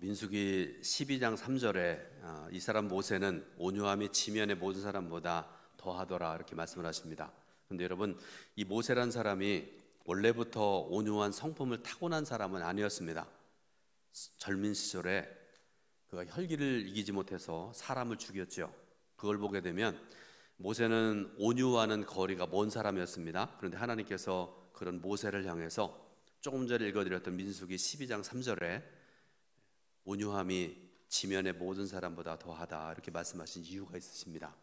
민수기 12장 3절에 이 사람 모세는 온유함이 지면의 모든 사람보다 더하더라 이렇게 말씀을 하십니다. 그런데 여러분, 이 모세란 사람이 원래부터 온유한 성품을 타고난 사람은 아니었습니다. 젊은 시절에 그가 혈기를 이기지 못해서 사람을 죽였죠. 그걸 보게 되면 모세는 온유와는 거리가 먼 사람이었습니다. 그런데 하나님께서 그런 모세를 향해서 조금 전에 읽어드렸던 민수기 12장 3절에 온유함이 지면의 모든 사람보다 더하다 이렇게 말씀하신 이유가 있으십니다.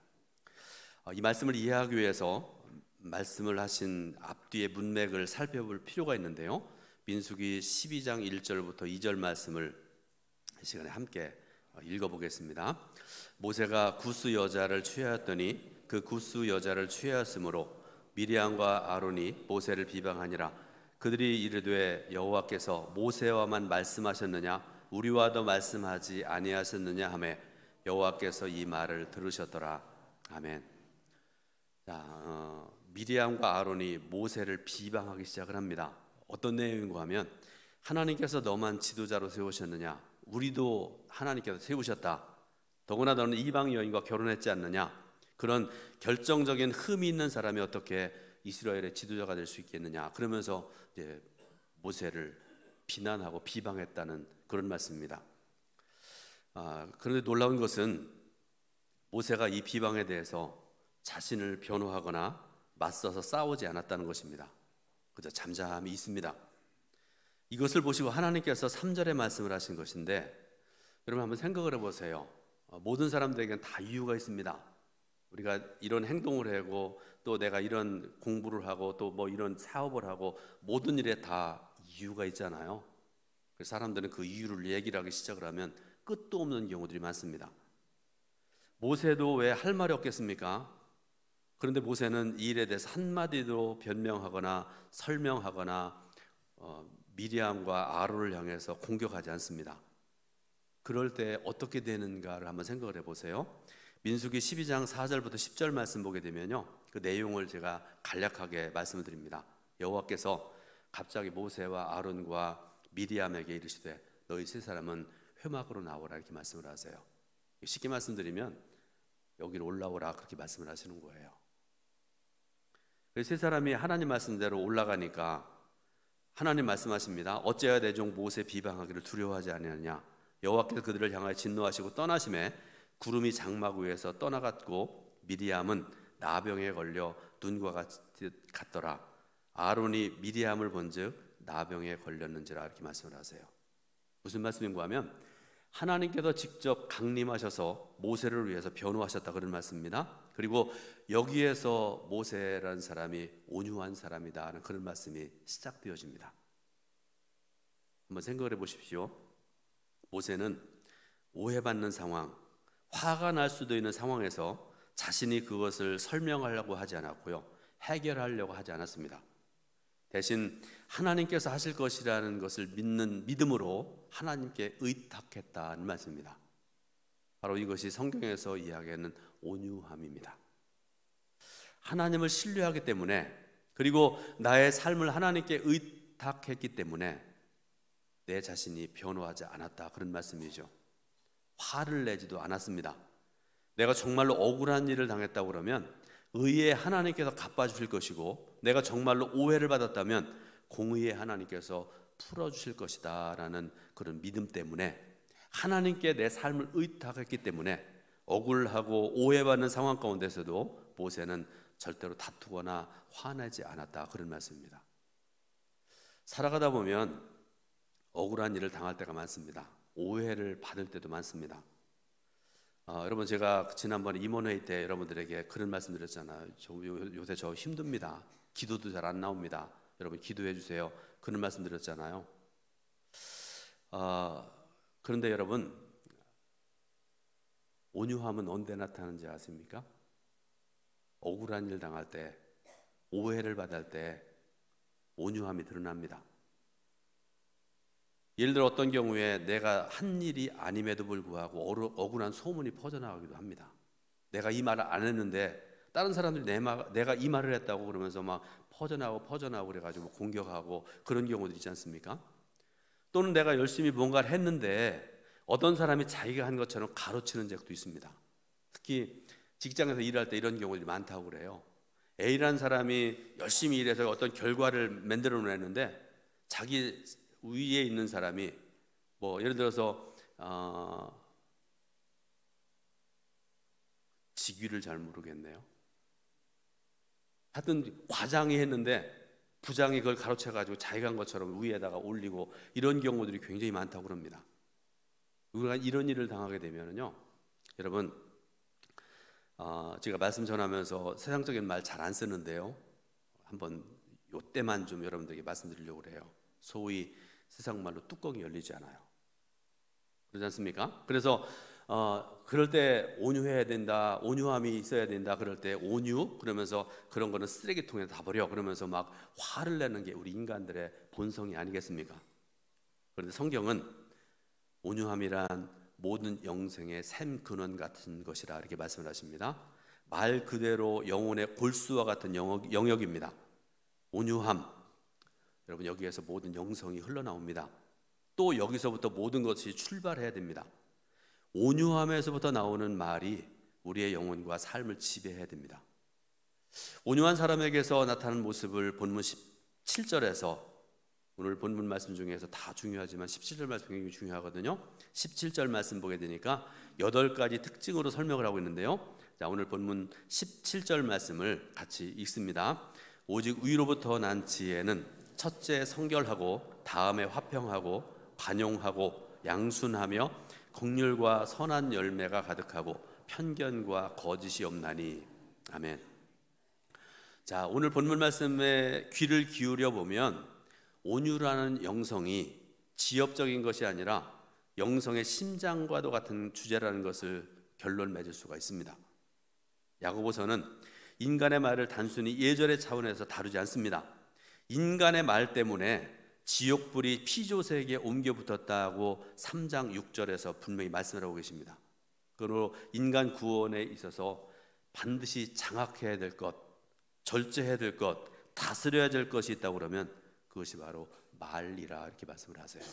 이 말씀을 이해하기 위해서 말씀을 하신 앞뒤의 문맥을 살펴볼 필요가 있는데요, 민수기 12장 1절부터 2절 말씀을 이 시간에 함께 읽어보겠습니다. 모세가 구스 여자를 취하였더니 그 구스 여자를 취하였으므로 미리암과 아론이 모세를 비방하니라. 그들이 이르되 여호와께서 모세와만 말씀하셨느냐 우리와도 말씀하지 아니하셨느냐 하매 여호와께서 이 말을 들으셨더라. 아멘. 미리암과 아론이 모세를 비방하기 시작을 합니다. 어떤 내용인가 하면, 하나님께서 너만 지도자로 세우셨느냐, 우리도 하나님께서 세우셨다, 더구나 너는 이방 여인과 결혼했지 않느냐, 그런 결정적인 흠이 있는 사람이 어떻게 이스라엘의 지도자가 될 수 있겠느냐, 그러면서 이제 모세를 비난하고 비방했다는 그런 말씀입니다. 그런데 놀라운 것은 모세가 이 비방에 대해서 자신을 변호하거나 맞서서 싸우지 않았다는 것입니다. 그저 잠잠히 있습니다. 이것을 보시고 하나님께서 3절에 말씀을 하신 것인데, 여러분 한번 생각을 해보세요. 모든 사람들에게는 다 이유가 있습니다. 우리가 이런 행동을 하고 또 내가 이런 공부를 하고 또 뭐 이런 사업을 하고 모든 일에 다 이유가 있잖아요. 그래서 사람들은 그 이유를 얘기를 하기 시작을 하면 끝도 없는 경우들이 많습니다. 모세도 왜 할 말이 없겠습니까? 그런데 모세는 이 일에 대해서 한마디도 변명하거나 설명하거나 미리암과 아론을 향해서 공격하지 않습니다. 그럴 때 어떻게 되는가를 한번 생각을 해보세요. 민수기 12장 4절부터 10절 말씀 보게 되면요, 그 내용을 제가 간략하게 말씀을 드립니다. 여호와께서 갑자기 모세와 아론과 미리암에게 이르시되 너희 세 사람은 회막으로 나오라 이렇게 말씀을 하세요. 쉽게 말씀드리면 여기로 올라오라 그렇게 말씀을 하시는 거예요. 세 사람이 하나님 말씀대로 올라가니까 하나님 말씀하십니다. 어찌하여 내 종 모세 비방하기를 두려워하지 아니하느냐. 여호와께서 그들을 향하여 진노하시고 떠나심에 구름이 장막 위에서 떠나갔고 미리암은 나병에 걸려 눈과 같더라. 아론이 미리암을 본즉 나병에 걸렸는지라 이렇게 말씀을 하세요. 무슨 말씀인가 하면, 하나님께서 직접 강림하셔서 모세를 위해서 변호하셨다 그런 말씀입니다. 그리고 여기에서 모세라는 사람이 온유한 사람이다 하는 그런 말씀이 시작되어집니다. 한번 생각을 해보십시오. 모세는 오해받는 상황, 화가 날 수도 있는 상황에서 자신이 그것을 설명하려고 하지 않았고요, 해결하려고 하지 않았습니다. 대신 하나님께서 하실 것이라는 것을 믿는 믿음으로 하나님께 의탁했다는 말씀입니다. 바로 이것이 성경에서 이야기하는 온유함입니다. 하나님을 신뢰하기 때문에, 그리고 나의 삶을 하나님께 의탁했기 때문에 내 자신이 변호하지 않았다 그런 말씀이죠. 화를 내지도 않았습니다. 내가 정말로 억울한 일을 당했다고 그러면 의의 하나님께서 갚아주실 것이고, 내가 정말로 오해를 받았다면 공의의 하나님께서 풀어주실 것이다 라는 그런 믿음 때문에, 하나님께 내 삶을 의탁했기 때문에 억울하고 오해받는 상황 가운데서도 모세는 절대로 다투거나 화내지 않았다 그런 말씀입니다. 살아가다 보면 억울한 일을 당할 때가 많습니다. 오해를 받을 때도 많습니다. 여러분, 제가 지난번에 임원회의 때 여러분들에게 그런 말씀 드렸잖아요. 요새 저 힘듭니다. 기도도 잘 안 나옵니다. 여러분 기도해 주세요. 그런 말씀 드렸잖아요. 그런데 여러분, 온유함은 언제 나타나는지 아십니까? 억울한 일 당할 때, 오해를 받을 때 온유함이 드러납니다. 예를 들어 어떤 경우에 내가 한 일이 아님에도 불구하고 억울한 소문이 퍼져나가기도 합니다. 내가 이 말을 안 했는데 다른 사람들이 내가 이 말을 했다고 그러면서 막 퍼져나오고 그래가지고 공격하고 그런 경우도 있지 않습니까? 또는 내가 열심히 뭔가를 했는데 어떤 사람이 자기가 한 것처럼 가로치는 적도 있습니다. 특히 직장에서 일할 때 이런 경우들이 많다고 그래요. A라는 사람이 열심히 일해서 어떤 결과를 만들어내는데 자기 위에 있는 사람이 뭐 예를 들어서 직위를 잘 모르겠네요. 하여튼 과장이 했는데 부장이 그걸 가로채가지고 자기가 한 것처럼 위에다가 올리고 이런 경우들이 굉장히 많다고 그럽니다. 우리가 이런 일을 당하게 되면요, 여러분, 제가 말씀 전하면서 세상적인 말 잘 안 쓰는데요, 한번 요때만 좀 여러분들에게 말씀드리려고 그래요. 소위 세상 말로 뚜껑이 열리지 않아요. 그렇지 않습니까? 그래서 그럴 때 온유해야 된다, 온유함이 있어야 된다. 그럴 때 온유 그러면서 그런 거는 쓰레기통에 다 버려 그러면서 막 화를 내는 게 우리 인간들의 본성이 아니겠습니까? 그런데 성경은 온유함이란 모든 영생의 샘 근원 같은 것이라 이렇게 말씀을 하십니다. 말 그대로 영혼의 골수와 같은 영역입니다. 온유함, 여러분 여기에서 모든 영성이 흘러나옵니다. 또 여기서부터 모든 것이 출발해야 됩니다. 온유함에서부터 나오는 말이 우리의 영혼과 삶을 지배해야 됩니다. 온유한 사람에게서 나타나는 모습을 본문 17절에서, 오늘 본문 말씀 중에서 다 중요하지만 17절 말씀이 굉장히 중요하거든요. 17절 말씀 보게 되니까 8가지 특징으로 설명을 하고 있는데요. 자, 오늘 본문 17절 말씀을 같이 읽습니다. 오직 위로부터 난 지혜는 첫째 성결하고 다음에 화평하고 관용하고 양순하며 긍휼과 선한 열매가 가득하고 편견과 거짓이 없나니. 아멘. 자, 오늘 본문 말씀에 귀를 기울여 보면 온유라는 영성이 지엽적인 것이 아니라 영성의 심장과도 같은 주제라는 것을 결론 맺을 수가 있습니다. 야고보서는 인간의 말을 단순히 예절의 차원에서 다루지 않습니다. 인간의 말 때문에 지옥불이 피조세계에 옮겨 붙었다고 3장 6절에서 분명히 말씀을 하고 계십니다. 그러므로 인간 구원에 있어서 반드시 장악해야 될 것, 절제해야 될 것, 다스려야 될 것이 있다고 그러면 그것이 바로 말이라 이렇게 말씀을 하세요.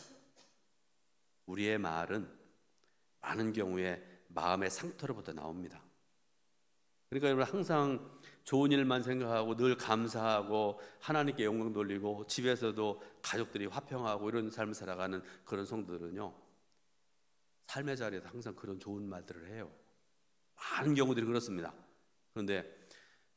우리의 말은 많은 경우에 마음의 상태로부터 나옵니다. 그러니까 여러분 항상 좋은 일만 생각하고 늘 감사하고 하나님께 영광 돌리고 집에서도 가족들이 화평하고 이런 삶을 살아가는 그런 성도들은요, 삶의 자리에서 항상 그런 좋은 말들을 해요. 많은 경우들이 그렇습니다. 그런데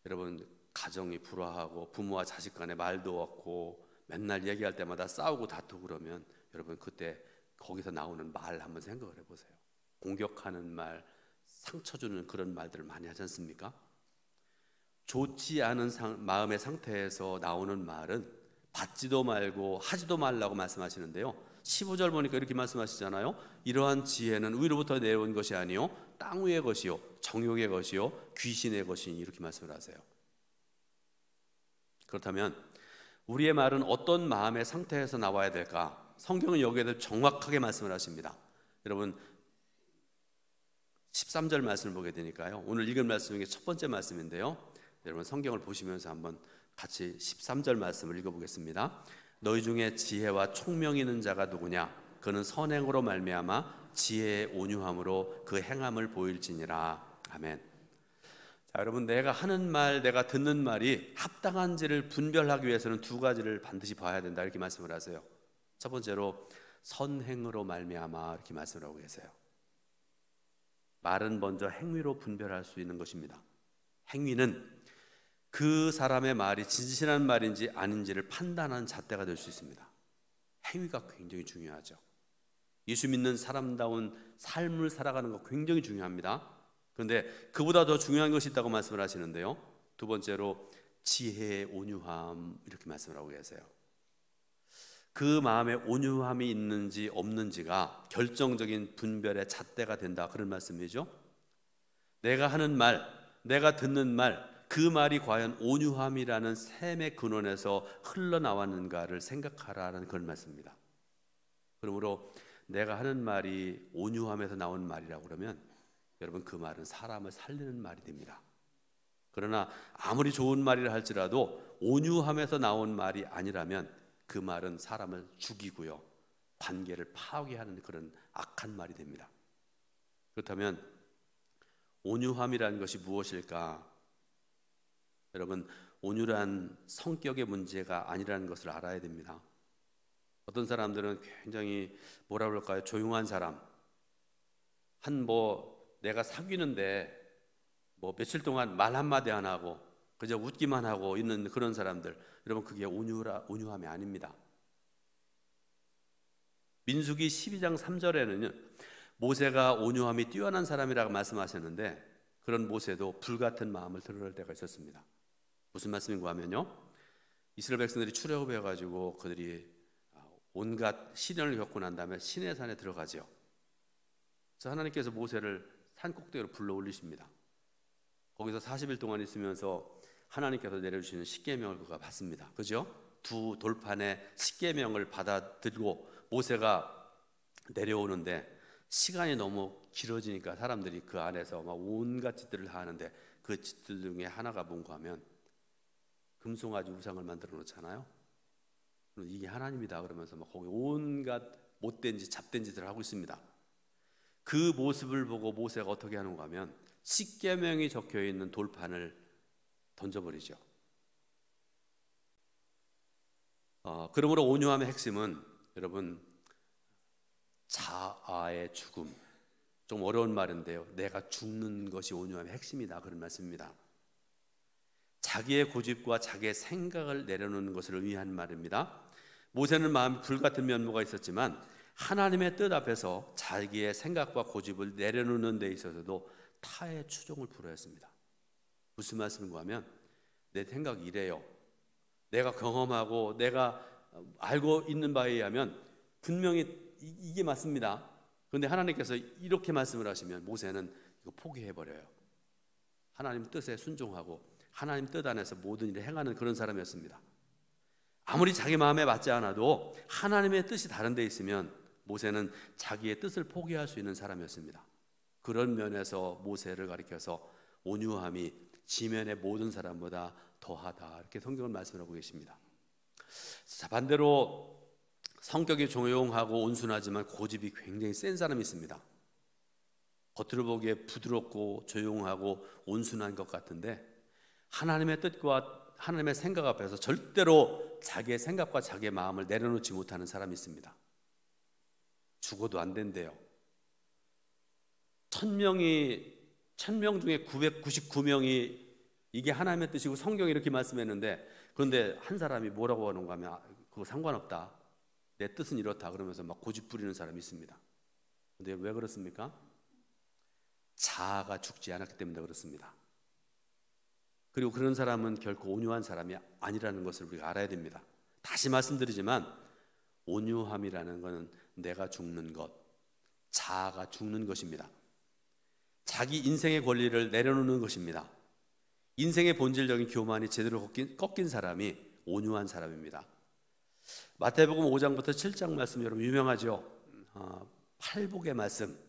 여러분 가정이 불화하고 부모와 자식 간에 말도 없고 맨날 얘기할 때마다 싸우고 다투고 그러면 여러분 그때 거기서 나오는 말 한번 생각을 해보세요. 공격하는 말, 상처 주는 그런 말들을 많이 하지 않습니까? 좋지 않은 마음의 상태에서 나오는 말은 받지도 말고 하지도 말라고 말씀하시는데요. 15절 보니까 이렇게 말씀하시잖아요. 이러한 지혜는 위로부터 내려온 것이 아니요 땅 위의 것이요 정욕의 것이요 귀신의 것이니 이렇게 말씀을 하세요. 그렇다면 우리의 말은 어떤 마음의 상태에서 나와야 될까? 성경은 여기에 대해 정확하게 말씀을 하십니다. 여러분 13절 말씀을 보게 되니까요, 오늘 읽은 말씀 중에 첫 번째 말씀인데요, 여러분 성경을 보시면서 한번 같이 13절 말씀을 읽어보겠습니다. 너희 중에 지혜와 총명이 있는 자가 누구냐? 그는 선행으로 말미암아 지혜의 온유함으로 그 행함을 보일지니라. 아멘. 자, 여러분 내가 하는 말, 내가 듣는 말이 합당한지를 분별하기 위해서는 두 가지를 반드시 봐야 된다 이렇게 말씀을 하세요. 첫 번째로 선행으로 말미암아 이렇게 말씀을 하고 계세요. 말은 먼저 행위로 분별할 수 있는 것입니다. 행위는 그 사람의 말이 진실한 말인지 아닌지를 판단하는 잣대가 될 수 있습니다. 행위가 굉장히 중요하죠. 예수 믿는 사람다운 삶을 살아가는 거 굉장히 중요합니다. 그런데 그보다 더 중요한 것이 있다고 말씀을 하시는데요, 두 번째로 지혜의 온유함 이렇게 말씀을 하고 계세요. 그 마음에 온유함이 있는지 없는지가 결정적인 분별의 잣대가 된다 그런 말씀이죠. 내가 하는 말, 내가 듣는 말, 그 말이 과연 온유함이라는 샘의 근원에서 흘러나왔는가를 생각하라는 그런 말씀입니다. 그러므로 내가 하는 말이 온유함에서 나온 말이라고 그러면 여러분 그 말은 사람을 살리는 말이 됩니다. 그러나 아무리 좋은 말이라 할지라도 온유함에서 나온 말이 아니라면 그 말은 사람을 죽이고요 관계를 파괴하는 그런 악한 말이 됩니다. 그렇다면 온유함이라는 것이 무엇일까? 여러분, 온유란 성격의 문제가 아니라는 것을 알아야 됩니다. 어떤 사람들은 굉장히 뭐라 그럴까요? 조용한 사람, 내가 사귀는데 며칠 동안 말 한마디 안 하고 그저 웃기만 하고 있는 그런 사람들, 여러분, 그게 온유함이 아닙니다. 민수기 12장 3절에는요 모세가 온유함이 뛰어난 사람이라고 말씀하셨는데, 그런 모세도 불같은 마음을 드러낼 때가 있었습니다. 무슨 말씀인가 하면요, 이스라엘 백성들이 출애굽해 가지고 그들이 온갖 시련을 겪고 난 다음에 시내산에 들어가죠. 그래서 하나님께서 모세를 산 꼭대기로 불러 올리십니다. 거기서 40일 동안 있으면서 하나님께서 내려주시는 십계명을 그가 받습니다. 그죠? 두 돌판에 십계명을 받아들고 모세가 내려오는데 시간이 너무 길어지니까 사람들이 그 안에서 막 온갖 짓들을 하는데, 그 짓들 중에 하나가 뭔가 하면 금송아지 우상을 만들어 놓잖아요. 이게 하나님이다 그러면서 막 거기 온갖 못된 짓, 잡된 짓을 하고 있습니다. 그 모습을 보고 모세가 어떻게 하는가 하면 십계명이 적혀 있는 돌판을 던져버리죠. 그러므로 온유함의 핵심은 여러분, 자아의 죽음. 좀 어려운 말인데요, 내가 죽는 것이 온유함의 핵심이다, 그런 말씀입니다. 자기의 고집과 자기의 생각을 내려놓는 것을 의미하는 말입니다. 모세는 마음이 불같은 면모가 있었지만 하나님의 뜻 앞에서 자기의 생각과 고집을 내려놓는 데 있어서도 타의 추종을 불허했습니다. 무슨 말씀인가 하면, 내 생각이 이래요, 내가 경험하고 내가 알고 있는 바에 의하면 분명히 이게 맞습니다. 그런데 하나님께서 이렇게 말씀을 하시면 모세는 이거 포기해버려요. 하나님 뜻에 순종하고 하나님 뜻 안에서 모든 일을 행하는 그런 사람이었습니다. 아무리 자기 마음에 맞지 않아도 하나님의 뜻이 다른 데 있으면 모세는 자기의 뜻을 포기할 수 있는 사람이었습니다. 그런 면에서 모세를 가리켜서 온유함이 지면의 모든 사람보다 더하다, 이렇게 성경은 말씀을 하고 계십니다. 자, 반대로 성격이 조용하고 온순하지만 고집이 굉장히 센 사람이 있습니다. 겉으로 보기에 부드럽고 조용하고 온순한 것 같은데 하나님의 뜻과 하나님의 생각 앞에서 절대로 자기의 생각과 자기의 마음을 내려놓지 못하는 사람이 있습니다. 죽어도 안 된대요. 1000명 중에 999명이 이게 하나님의 뜻이고 성경이 이렇게 말씀했는데, 그런데 한 사람이 뭐라고 하는가 하면 그거 상관없다, 내 뜻은 이렇다 그러면서 막 고집 부리는 사람이 있습니다. 그런데 왜 그렇습니까? 자아가 죽지 않았기 때문에 그렇습니다. 그리고 그런 사람은 결코 온유한 사람이 아니라는 것을 우리가 알아야 됩니다. 다시 말씀드리지만 온유함이라는 것은 내가 죽는 것, 자아가 죽는 것입니다. 자기 인생의 권리를 내려놓는 것입니다. 인생의 본질적인 교만이 제대로 꺾인 사람이 온유한 사람입니다. 마태복음 5장부터 7장 말씀 여러분 유명하죠. 팔복의 말씀,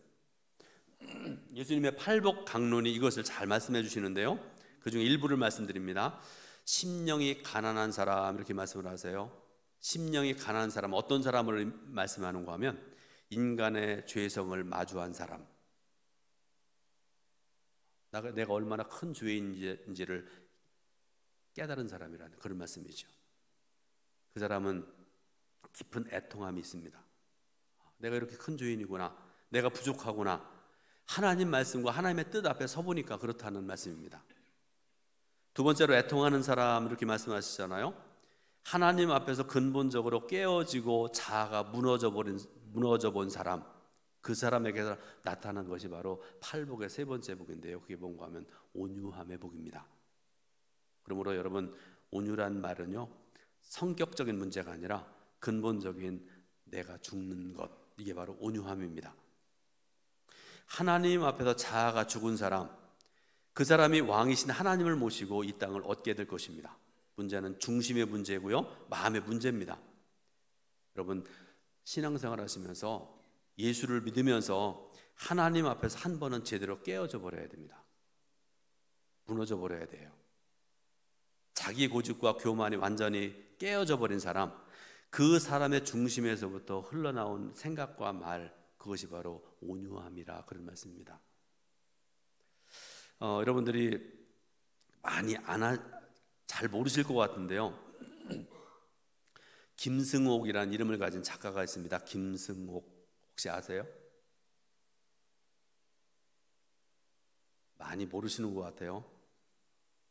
예수님의 팔복 강론이 이것을 잘 말씀해 주시는데요, 그 중에 일부를 말씀드립니다. 심령이 가난한 사람, 이렇게 말씀을 하세요. 심령이 가난한 사람, 어떤 사람을 말씀하는가 하면 인간의 죄성을 마주한 사람, 내가 얼마나 큰 죄인지를 깨달은 사람이라는 그런 말씀이죠. 그 사람은 깊은 애통함이 있습니다. 내가 이렇게 큰 죄인이구나, 내가 부족하구나, 하나님 말씀과 하나님의 뜻 앞에 서보니까 그렇다는 말씀입니다. 두 번째로 애통하는 사람, 이렇게 말씀하시잖아요. 하나님 앞에서 근본적으로 깨어지고 자아가 무너져 본 사람, 그 사람에게서 나타난 것이 바로 팔복의 세 번째 복인데요, 그게 뭔가 하면 온유함의 복입니다. 그러므로 여러분, 온유란 말은요 성격적인 문제가 아니라 근본적인 내가 죽는 것, 이게 바로 온유함입니다. 하나님 앞에서 자아가 죽은 사람, 그 사람이 왕이신 하나님을 모시고 이 땅을 얻게 될 것입니다. 문제는 중심의 문제고요, 마음의 문제입니다. 여러분, 신앙생활 하시면서 예수를 믿으면서 하나님 앞에서 한 번은 제대로 깨어져 버려야 됩니다. 무너져 버려야 돼요. 자기 고집과 교만이 완전히 깨어져 버린 사람, 그 사람의 중심에서부터 흘러나온 생각과 말, 그것이 바로 온유함이라 그런 말씀입니다. 여러분들이 많이 잘 모르실 것 같은데요. 김승옥이라는 이름을 가진 작가가 있습니다. 김승옥 혹시 아세요? 많이 모르시는 것 같아요.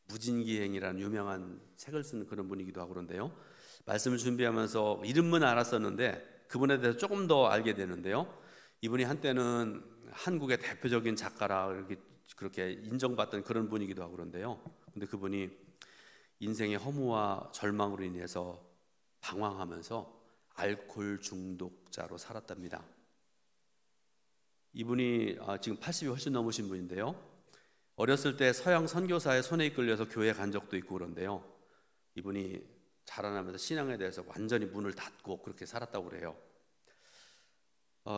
무진기행이라는 유명한 책을 쓴 그런 분이기도 하고 그런데요. 말씀을 준비하면서 이름은 알았었는데 그분에 대해서 조금 더 알게 되는데요. 이분이 한때는 한국의 대표적인 작가라 그렇게 인정받던 그런 분이기도 하고 그런데요. 근데 그분이 인생의 허무와 절망으로 인해서 방황하면서 알코올 중독자로 살았답니다. 이분이 지금 80이 훨씬 넘으신 분인데요. 어렸을 때 서양 선교사의 손에 이끌려서 교회 간 적도 있고 그런데요. 이분이 자라나면서 신앙에 대해서 완전히 문을 닫고 그렇게 살았다고 그래요.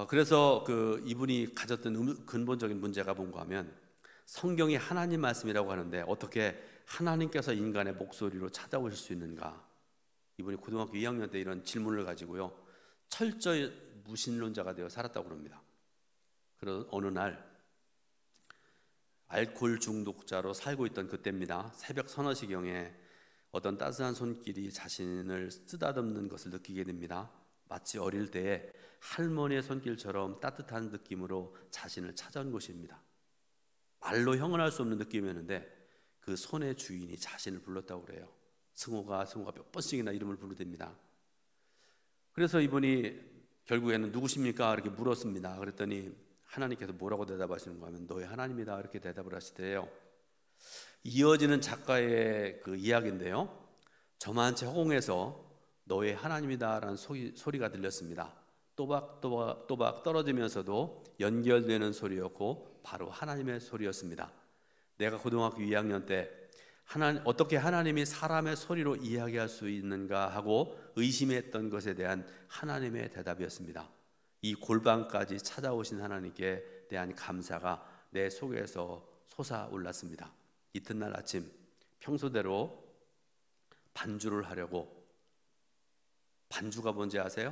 그래서 이분이 가졌던 근본적인 문제가 뭔가 하면 성경이 하나님 말씀이라고 하는데 어떻게 하나님께서 인간의 목소리로 찾아오실 수 있는가? 이분이 고등학교 2학년 때 이런 질문을 가지고요. 철저히 무신론자가 되어 살았다고 합니다. 그런 어느 날 알코올 중독자로 살고 있던 그때입니다. 새벽 서너 시경에 어떤 따스한 손길이 자신을 쓰다듬는 것을 느끼게 됩니다. 마치 어릴 때에 할머니의 손길처럼 따뜻한 느낌으로 자신을 찾아온 것입니다. 말로 형언할 수 없는 느낌이었는데 그 손의 주인이 자신을 불렀다고 그래요. 승호가 몇 번씩이나 이름을 부르답니다. 그래서 이분이 결국에는 누구십니까? 이렇게 물었습니다. 그랬더니 하나님께서 뭐라고 대답하시는가 하면 너의 하나님이다 이렇게 대답을 하시대요. 이어지는 작가의 그 이야기인데요. 저만치 허공에서 너의 하나님이다라는 소리가 들렸습니다. 또박 떨어지면서도 연결되는 소리였고 바로 하나님의 소리였습니다. 내가 고등학교 2학년 때 어떻게 하나님이 사람의 소리로 이야기할 수 있는가 하고 의심했던 것에 대한 하나님의 대답이었습니다. 이 골방까지 찾아오신 하나님께 대한 감사가 내 속에서 솟아올랐습니다. 이튿날 아침 평소대로 반주를 하려고, 반주가 뭔지 아세요?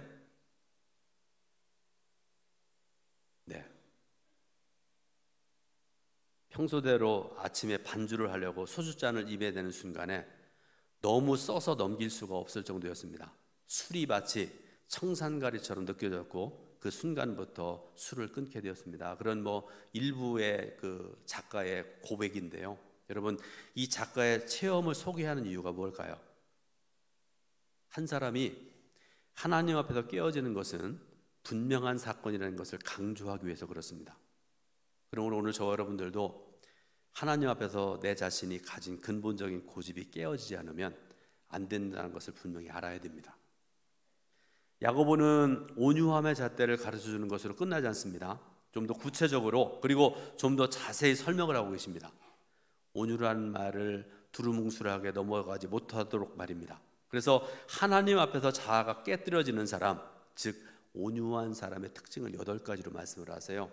네. 평소대로 아침에 반주를 하려고 소주잔을 입에 대는 순간에 너무 써서 넘길 수가 없을 정도였습니다. 술이 마치 청산가리처럼 느껴졌고 그 순간부터 술을 끊게 되었습니다. 그런 일부의 그 작가의 고백인데요. 여러분, 이 작가의 체험을 소개하는 이유가 뭘까요? 한 사람이 하나님 앞에서 깨어지는 것은 분명한 사건이라는 것을 강조하기 위해서 그렇습니다. 그러므로 오늘 저와 여러분들도 하나님 앞에서 내 자신이 가진 근본적인 고집이 깨어지지 않으면 안 된다는 것을 분명히 알아야 됩니다. 야고보는 온유함의 잣대를 가르쳐주는 것으로 끝나지 않습니다. 좀 더 구체적으로 그리고 좀 더 자세히 설명을 하고 계십니다. 온유라는 말을 두루뭉술하게 넘어가지 못하도록 말입니다. 그래서 하나님 앞에서 자아가 깨뜨려지는 사람, 즉 온유한 사람의 특징을 8가지로 말씀을 하세요.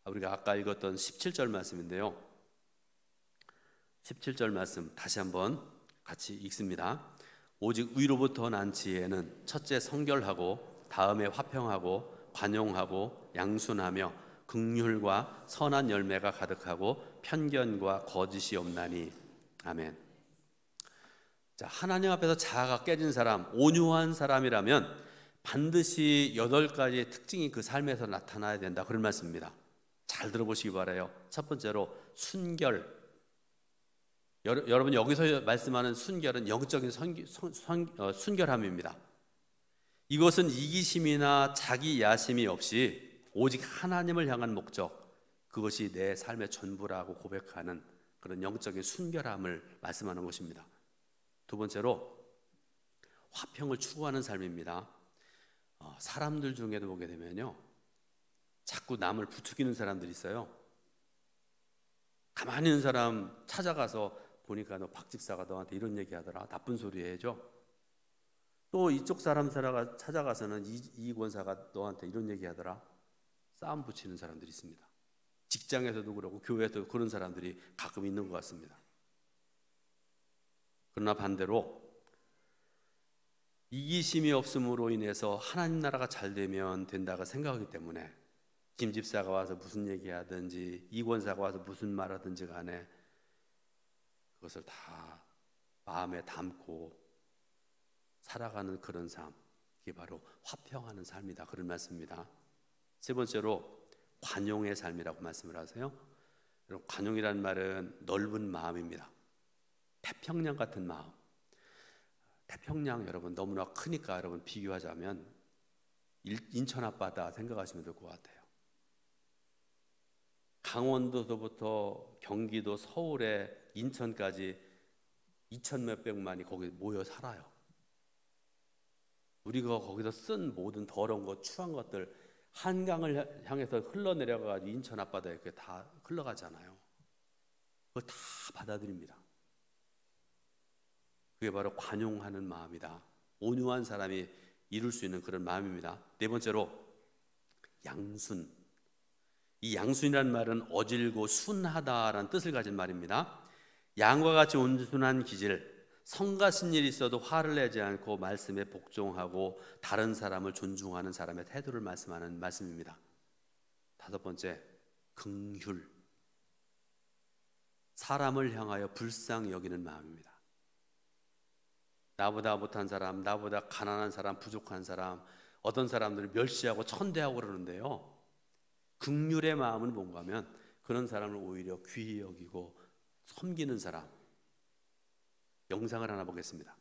우리가 아까 읽었던 17절 말씀인데요. 17절 말씀 다시 한번 같이 읽습니다. 오직 위로부터 난 지혜는 첫째 성결하고 다음에 화평하고 관용하고 양순하며 긍휼과 선한 열매가 가득하고 편견과 거짓이 없나니. 아멘. 자, 하나님 앞에서 자아가 깨진 사람, 온유한 사람이라면 반드시 8가지의 특징이 그 삶에서 나타나야 된다, 그런 말씀입니다. 잘 들어보시기 바라요. 첫 번째로 순결. 여러분, 여기서 말씀하는 순결은 영적인 순결함입니다. 이것은 이기심이나 자기 야심이 없이 오직 하나님을 향한 목적, 그것이 내 삶의 전부라고 고백하는 그런 영적인 순결함을 말씀하는 것입니다. 두 번째로 화평을 추구하는 삶입니다. 사람들 중에도 보게 되면요, 자꾸 남을 부추기는 사람들이 있어요. 가만히 있는 사람 찾아가서 보니까 너 박 집사가 너한테 이런 얘기 하더라, 나쁜 소리 해줘. 또 이쪽 사람 찾아가서는 이 권사가 너한테 이런 얘기 하더라, 싸움 붙이는 사람들이 있습니다. 직장에서도 그렇고 교회에도 그런 사람들이 가끔 있는 것 같습니다. 그러나 반대로 이기심이 없음으로 인해서 하나님 나라가 잘 되면 된다고 생각하기 때문에 김 집사가 와서 무슨 얘기하든지 이 권사가 와서 무슨 말하든지 간에 그것을 다 마음에 담고 살아가는 그런 삶, 이게 바로 화평하는 삶이다, 그런 말씀입니다. 세 번째로 관용의 삶이라고 말씀을 하세요. 여러분, 관용이라는 말은 넓은 마음입니다. 태평양 같은 마음. 태평양 여러분 너무나 크니까 여러분 비교하자면 인천 앞바다 생각하시면 될 것 같아요. 강원도서부터 경기도, 서울에 인천까지 2천 몇백만이 거기 모여 살아요. 우리가 거기서 쓴 모든 더러운 것, 추한 것들 한강을 향해서 흘러내려가지고 인천 앞바다에 그게 다 흘러가잖아요. 그걸 다 받아들입니다. 그게 바로 관용하는 마음이다. 온유한 사람이 이룰 수 있는 그런 마음입니다. 네 번째로 양순. 이 양순이라는 말은 어질고 순하다라는 뜻을 가진 말입니다. 양과 같이 온순한 기질, 성가신 일이 있어도 화를 내지 않고 말씀에 복종하고 다른 사람을 존중하는 사람의 태도를 말씀하는 말씀입니다. 다섯 번째, 긍휼. 사람을 향하여 불쌍히 여기는 마음입니다. 나보다 못한 사람, 나보다 가난한 사람, 부족한 사람, 어떤 사람들을 멸시하고 천대하고 그러는데요, 긍휼의 마음은 뭔가 하면 그런 사람을 오히려 귀히 여기고 섬기는 사람. 영상을 하나 보겠습니다.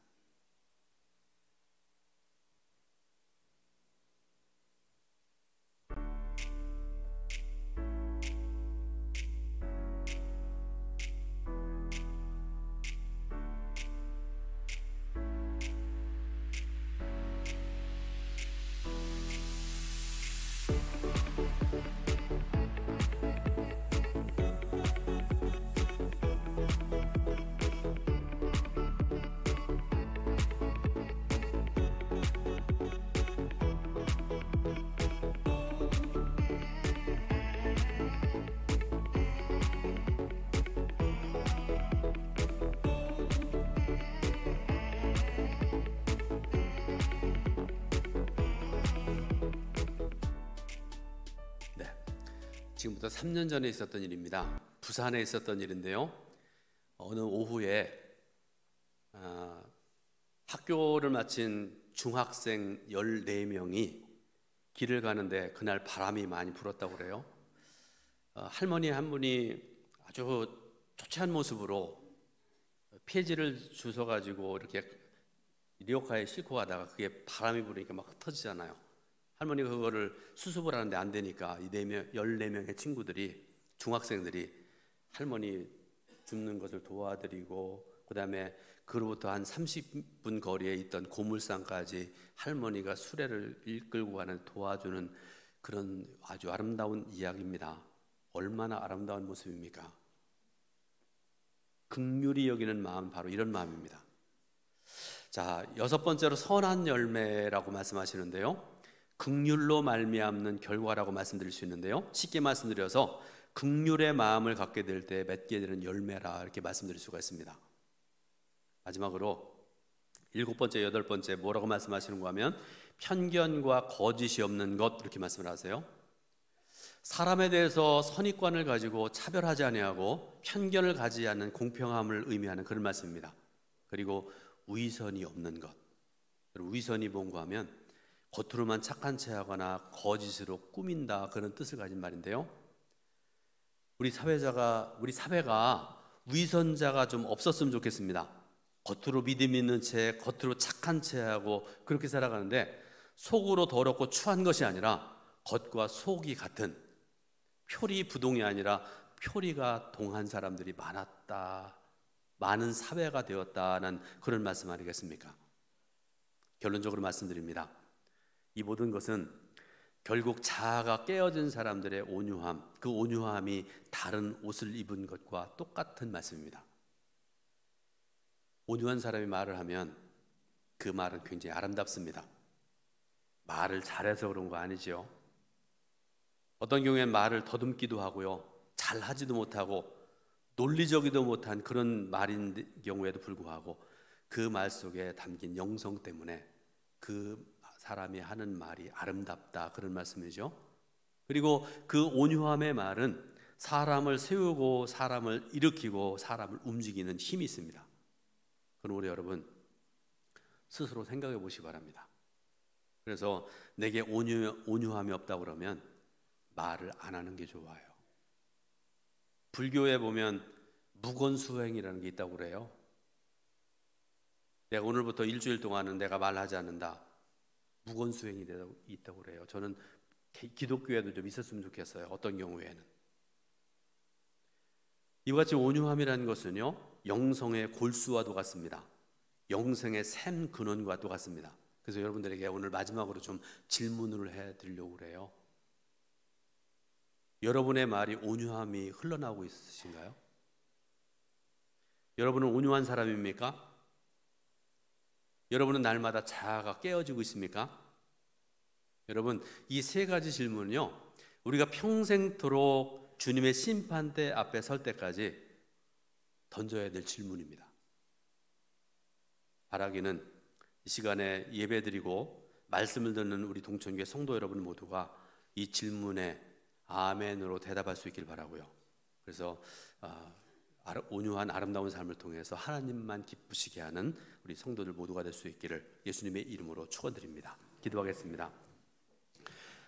지금부터 3년 전에 있었던 일입니다. 부산에 있었던 일인데요, 어느 오후에 학교를 마친 중학생 14명이 길을 가는데 그날 바람이 많이 불었다고 그래요. 할머니 한 분이 아주 초췌한 모습으로 폐지를 주워가지고 이렇게 리어카에 싣고 가다가 그게 바람이 부니까 막 흩어지잖아요. 할머니가 그거를 수습을 하는데 안 되니까 이 14명의 친구들이, 중학생들이 할머니 줍는 것을 도와드리고, 그 다음에 그로부터 한 30분 거리에 있던 고물상까지 할머니가 수레를 이끌고 가는 도와주는 그런 아주 아름다운 이야기입니다. 얼마나 아름다운 모습입니까? 긍휼히 여기는 마음, 바로 이런 마음입니다. 자, 여섯 번째로 선한 열매라고 말씀하시는데요, 긍휼로 말미암는 결과라고 말씀드릴 수 있는데요, 쉽게 말씀드려서 긍휼의 마음을 갖게 될 때 맺게 되는 열매라 이렇게 말씀드릴 수가 있습니다. 마지막으로 일곱 번째, 여덟 번째 뭐라고 말씀하시는가 하면 편견과 거짓이 없는 것, 이렇게 말씀을 하세요. 사람에 대해서 선입관을 가지고 차별하지 아니하고 편견을 가지지 않는 공평함을 의미하는 그런 말씀입니다. 그리고 위선이 없는 것. 위선이 뭔가 하면 겉으로만 착한 체하거나 거짓으로 꾸민다, 그런 뜻을 가진 말인데요, 우리 사회가 위선자가 좀 없었으면 좋겠습니다. 겉으로 믿음 있는 채, 겉으로 착한 채하고 그렇게 살아가는데 속으로 더럽고 추한 것이 아니라 겉과 속이 같은, 표리 부동이 아니라 표리가 동한 사람들이 많은 사회가 되었다는 그런 말씀 아니겠습니까? 결론적으로 말씀드립니다. 이 모든 것은 결국 자아가 깨어진 사람들의 온유함, 그 온유함이 다른 옷을 입은 것과 똑같은 말씀입니다. 온유한 사람이 말을 하면 그 말은 굉장히 아름답습니다. 말을 잘해서 그런 거 아니죠. 어떤 경우에는 말을 더듬기도 하고요, 잘하지도 못하고 논리적이도 못한 그런 말인 경우에도 불구하고 그 말 속에 담긴 영성 때문에 그 사람이 하는 말이 아름답다, 그런 말씀이죠. 그리고 그 온유함의 말은 사람을 세우고 사람을 일으키고 사람을 움직이는 힘이 있습니다. 그럼 우리 여러분 스스로 생각해 보시기 바랍니다. 그래서 내게 온유함이 없다 그러면 말을 안 하는 게 좋아요. 불교에 보면 무건수행이라는 게 있다고 그래요. 내가 오늘부터 일주일 동안은 내가 말하지 않는다. 무건수행이 있다고 그래요. 저는 기독교에도 좀 있었으면 좋겠어요. 어떤 경우에는. 이와 같이 온유함이라는 것은요, 영성의 골수와도 같습니다. 영생의 샘 근원과 똑같습니다. 그래서 여러분들에게 오늘 마지막으로 좀 질문을 해드리려고 그래요. 여러분의 말이 온유함이 흘러나오고 있으신가요? 여러분은 온유한 사람입니까? 여러분은 날마다 자아가 깨어지고 있습니까? 여러분, 이 세 가지 질문은요, 우리가 평생토록 주님의 심판대 앞에 설 때까지 던져야 될 질문입니다. 바라기는 이 시간에 예배드리고 말씀을 듣는 우리 동천교회 성도 여러분 모두가 이 질문에 아멘으로 대답할 수 있길 바라고요. 그래서 온유한 아름다운 삶을 통해서 하나님만 기쁘시게 하는 우리 성도들 모두가 될 수 있기를 예수님의 이름으로 축원드립니다. 기도하겠습니다.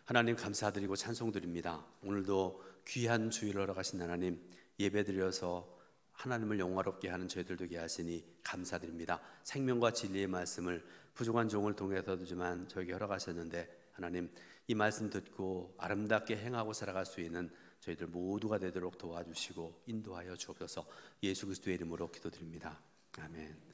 하나님 감사드리고 찬송드립니다. 오늘도 귀한 주일을 허락하신 하나님, 예배드려서 하나님을 영화롭게 하는 저희들 되게 하시니 감사드립니다. 생명과 진리의 말씀을 부족한 종을 통해서지만 저에게 허락하셨는데, 하나님 이 말씀 듣고 아름답게 행하고 살아갈 수 있는 저희들 모두가 되도록 도와주시고 인도하여 주옵소서. 예수 그리스도의 이름으로 기도드립니다. 아멘.